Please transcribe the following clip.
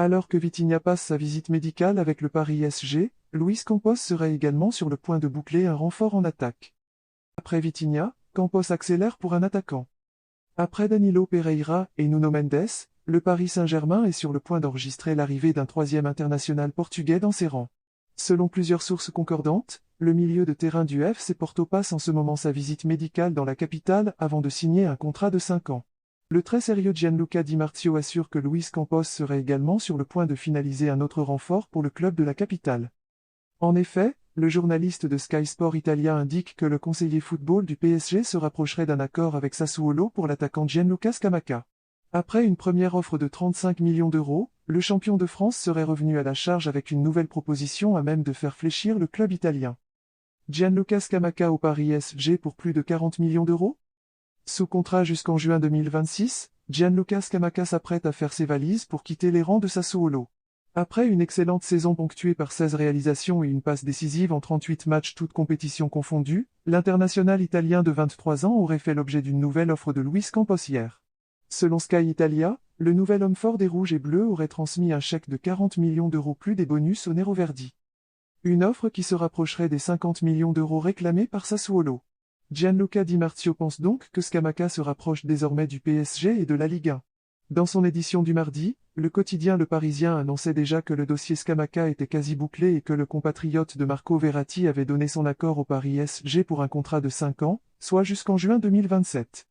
Alors que Vitinha passe sa visite médicale avec le Paris SG, Luis Campos serait également sur le point de boucler un renfort en attaque. Après Vitinha, Campos accélère pour un attaquant. Après Danilo Pereira et Nuno Mendes, le Paris Saint-Germain est sur le point d'enregistrer l'arrivée d'un troisième international portugais dans ses rangs. Selon plusieurs sources concordantes, le milieu de terrain du FC Porto passe en ce moment sa visite médicale dans la capitale avant de signer un contrat de 5 ans. Le très sérieux Gianluca Di Marzio assure que Luis Campos serait également sur le point de finaliser un autre renfort pour le club de la capitale. En effet, le journaliste de Sky Sport Italia indique que le conseiller football du PSG se rapprocherait d'un accord avec Sassuolo pour l'attaquant Gianluca Scamacca. Après une première offre de 35 millions d'euros, le champion de France serait revenu à la charge avec une nouvelle proposition à même de faire fléchir le club italien. Gianluca Scamacca au Paris SG pour plus de 40 millions d'euros? Sous contrat jusqu'en juin 2026, Gianluca Scamacca s'apprête à faire ses valises pour quitter les rangs de Sassuolo. Après une excellente saison ponctuée par 16 réalisations et une passe décisive en 38 matchs toutes compétitions confondues, l'international italien de 23 ans aurait fait l'objet d'une nouvelle offre de Luis Campos hier. Selon Sky Italia, le nouvel homme fort des Rouges et Bleus aurait transmis un chèque de 40 millions d'euros plus des bonus au Nero Verdi. Une offre qui se rapprocherait des 50 millions d'euros réclamés par Sassuolo. Gianluca Di Marzio pense donc que Scamacca se rapproche désormais du PSG et de la Ligue 1. Dans son édition du mardi, le quotidien Le Parisien annonçait déjà que le dossier Scamacca était quasi bouclé et que le compatriote de Marco Verratti avait donné son accord au Paris SG pour un contrat de 5 ans, soit jusqu'en juin 2027.